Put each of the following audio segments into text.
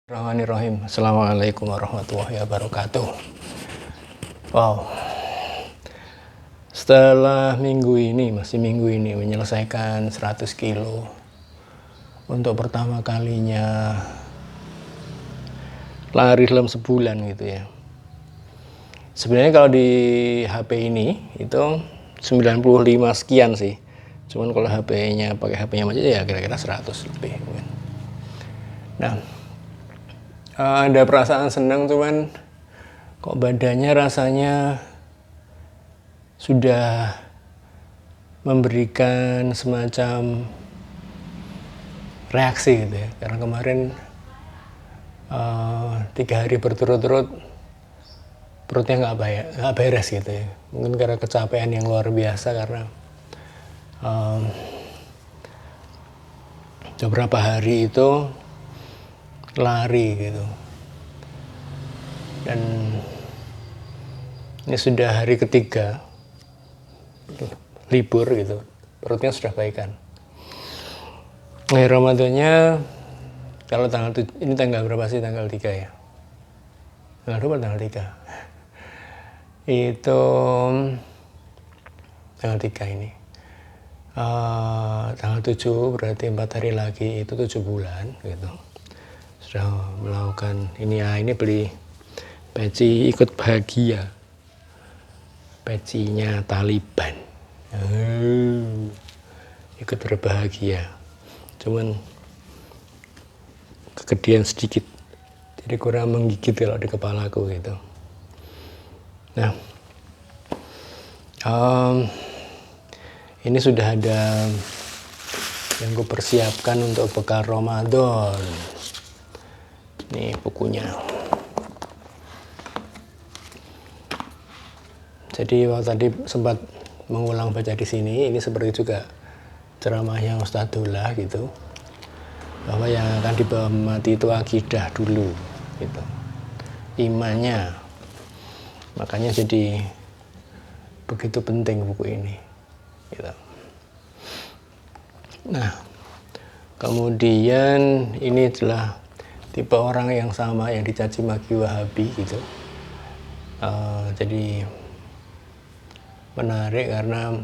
Bismillahirrahmanirrahim. Assalamualaikum warahmatullahi wabarakatuh. Wow. Setelah minggu ini menyelesaikan 100 kilo untuk pertama kalinya lari dalam sebulan gitu ya. Sebenarnya kalau di HP ini itu 95 sekian sih. Cuman kalau HP-nya pakai HP-nya aja ya kira-kira 100 lebih mungkin. Nah, ada perasaan senang, cuman kok badannya rasanya sudah memberikan semacam reaksi gitu ya, karena kemarin 3 hari berturut-turut perutnya nggak beres gitu ya, mungkin karena kecapean yang luar biasa, karena beberapa hari itu lari gitu, dan ini sudah hari ketiga libur gitu, perutnya sudah baikan. Ramadannya kalau ini tanggal berapa sih, tanggal 3 ya, tanggal 3 itu tanggal 3 ini, tanggal 7 berarti 4 hari lagi itu 7 bulan gitu sudah melakukan ini ya. Ini beli peci ikut bahagia, pecinya Taliban, ikut berbahagia, cuman kegedean sedikit jadi kurang menggigit kalau di kepalaku gitu. Nah, ini sudah ada yang gue persiapkan untuk bekal Ramadan. Nih bukunya. Jadi waktu tadi sempat mengulang baca di sini, ini seperti juga ceramahnya Ustadzullah gitu, bahwa yang akan dibawa mati itu akidah dulu gitu, imannya. Makanya jadi begitu penting buku ini gitu. Nah, kemudian ini adalah tipe orang yang sama yang dicaci maki Wahabi gitu. Jadi menarik karena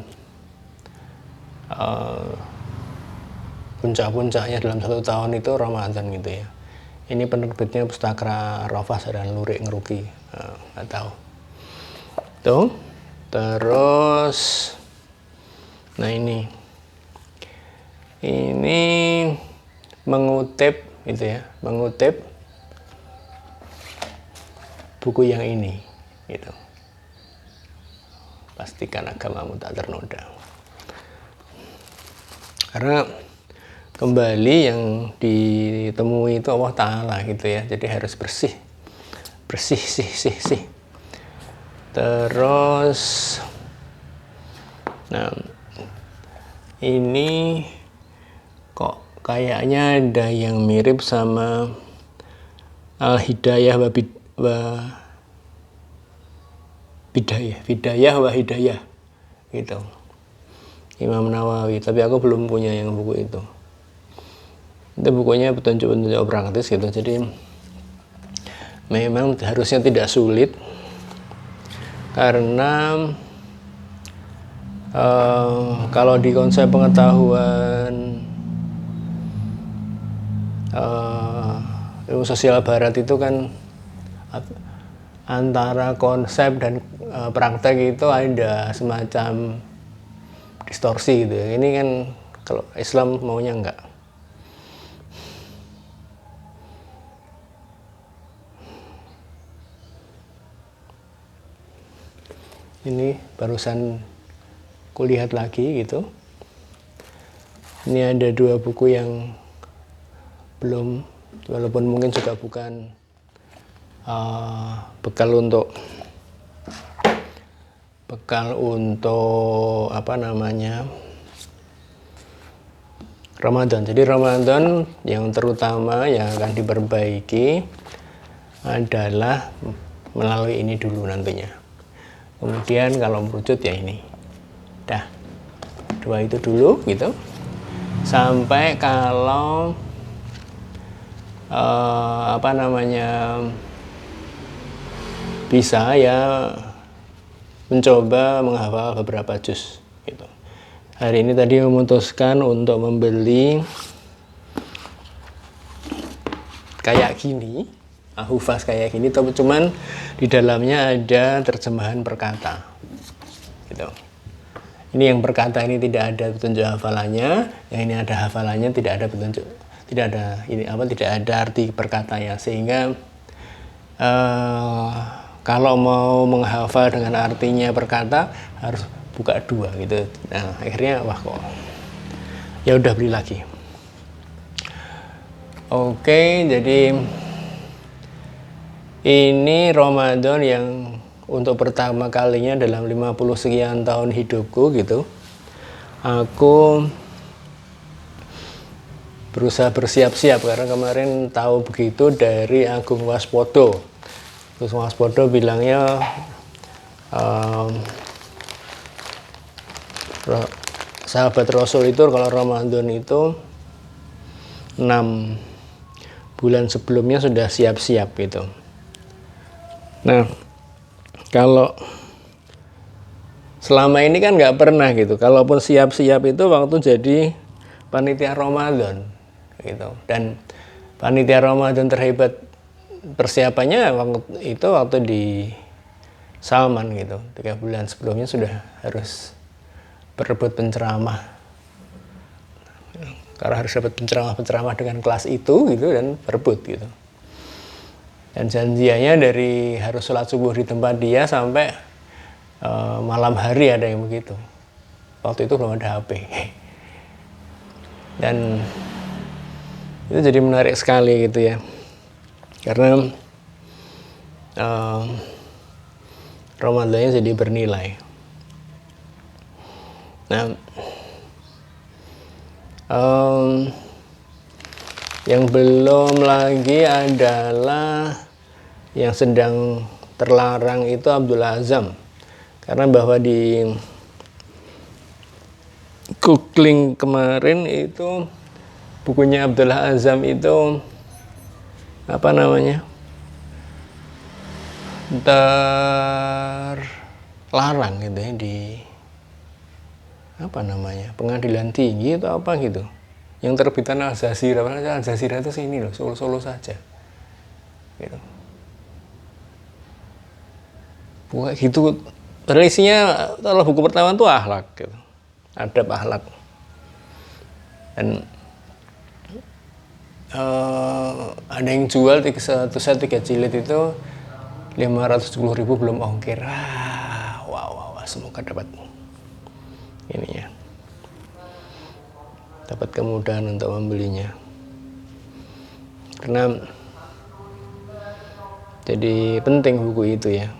puncak-puncaknya dalam 1 tahun itu Ramadan gitu ya. Ini penerbitnya Pustaka Rafas dan Lurik Ngeruki, nggak tahu. Tuh, terus, nah ini mengutip gitu ya, mengutip buku yang ini gitu. Pastikan agamamu tak ternoda. Karena kembali yang ditemui itu Allah Ta'ala gitu ya, jadi harus bersih. Terus, nah ini kok kayaknya ada yang mirip sama Al-Hidayah wa Bidayah wa Hidayah gitu, Imam Nawawi, tapi aku belum punya yang buku itu. Itu bukunya petunjuk-petunjuk praktis gitu, jadi memang harusnya tidak sulit, karena kalau di konsep pengetahuan ilmu sosial barat itu kan antara konsep dan praktek itu ada semacam distorsi gitu ya. Ini kan kalau Islam maunya enggak. Ini barusan kulihat lagi gitu. Ini ada 2 buku yang belum, walaupun mungkin juga bukan bekal untuk apa namanya, Ramadan. Jadi Ramadan yang terutama yang akan diperbaiki adalah melalui ini dulu nantinya. Kemudian kalau merucut ya ini. Dah. 2 itu dulu gitu. Sampai kalau bisa ya mencoba menghafal beberapa juz gitu. Hari ini tadi memutuskan untuk membeli kayak gini, Hufaz kayak gini, tapi cuman di dalamnya ada terjemahan perkata gitu. Ini yang perkata ini tidak ada petunjuk hafalannya, yang ini ada hafalannya, tidak ada petunjuk, tidak ada arti perkatanya, sehingga kalau mau menghafal dengan artinya perkata harus buka dua gitu. Nah akhirnya wah kok ya udah beli lagi. Oke, jadi ini Ramadan yang untuk pertama kalinya dalam 50 sekian tahun hidupku gitu, aku berusaha bersiap-siap karena kemarin tahu begitu dari Agung Waspodo. Terus Waspodo bilangnya sahabat Rasul itu kalau Ramadan itu 6 bulan sebelumnya sudah siap-siap gitu. Nah, kalau selama ini kan nggak pernah gitu. Kalaupun siap-siap itu waktu jadi panitia Ramadan gitu. Dan panitia Ramadan terhebat persiapannya waktu di Salman gitu. 3 bulan sebelumnya sudah harus berebut penceramah. Karena harus dapat penceramah dengan kelas itu gitu dan berebut gitu. Dan janjiannya dari harus sholat subuh di tempat dia sampai malam hari ada yang begitu. Waktu itu belum ada HP. Dan itu jadi menarik sekali gitu ya. Karena Ramadannya jadi bernilai. Nah, yang belum lagi adalah yang sedang terlarang itu Abdul Azam. Karena bahwa di googling kemarin itu bukunya Abdul Azam itu terlarang gitu ya di pengadilan tinggi atau apa gitu, yang terbitan Al Jazeera. Al Jazeera itu sini loh, Solo saja gitu. Bukan gitu. Isinya kalau buku pertama itu akhlak gitu, adab akhlak. Dan ada yang jual satu set 3 jilid itu 570.000 belum ongkir. Wow, semoga dapat ininya, dapat kemudahan untuk membelinya. Karena jadi penting buku itu ya.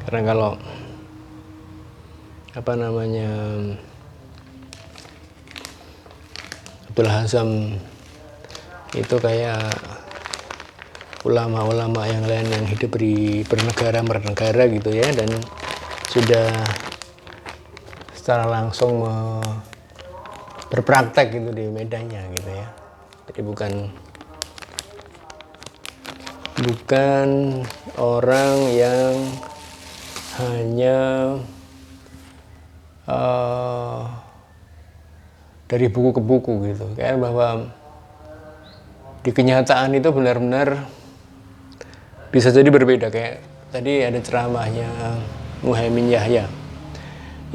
Karena kalau Abdul Azam itu kayak ulama-ulama yang lain yang hidup di bernegara gitu ya, dan sudah secara langsung berpraktek gitu di medannya gitu ya. Jadi bukan orang yang hanya dari buku ke buku gitu. Kayak bahwa di kenyataan itu benar-benar bisa jadi berbeda. Kayak tadi ada ceramahnya Muhaimin Yahya.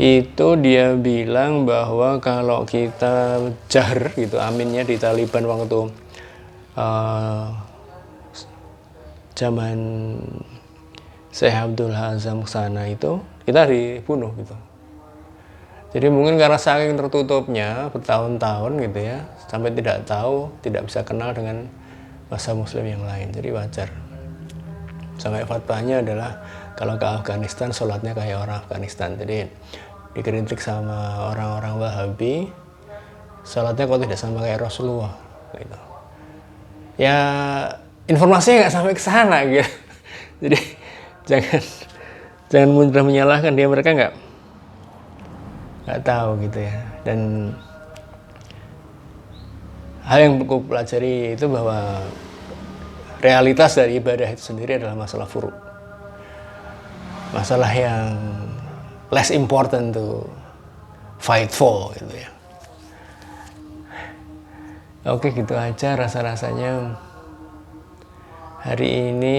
Itu dia bilang bahwa kalau kita jahr gitu aminnya di Taliban waktu zaman Syekh Abdul Azam kesana itu kita dibunuh gitu. Jadi mungkin karena saking tertutupnya bertahun-tahun gitu ya, sampai tidak bisa kenal dengan masa muslim yang lain. Jadi wajar. Sampai fatwanya adalah kalau ke Afghanistan sholatnya kayak orang Afghanistan. Jadi dikritik sama orang-orang Wahabi, sholatnya kok tidak sama kayak Rasulullah gitu. Ya informasinya nggak sampai ke sana gitu. Jadi jangan mudah menyalahkan dia, mereka nggak tahu gitu ya. Dan hal yang aku pelajari itu bahwa realitas dari ibadah itu sendiri adalah masalah furu, masalah yang less important to fight for gitu ya. Oke, gitu aja rasa-rasanya hari ini,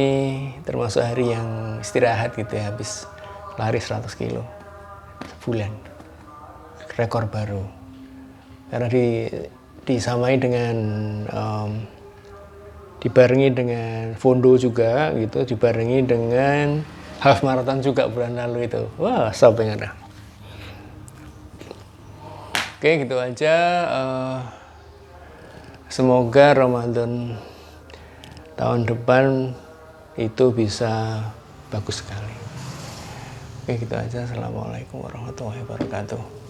termasuk hari yang istirahat gitu ya, habis lari 100 kilo sebulan, rekor baru karena disamai dengan dibarengi dengan fondo juga gitu, dibarengi dengan half marathon juga bulan lalu itu. Wah, sampai ada. Oke, gitu aja. Semoga Ramadan tahun depan itu bisa bagus sekali. Oke, gitu aja. Assalamualaikum warahmatullahi wabarakatuh.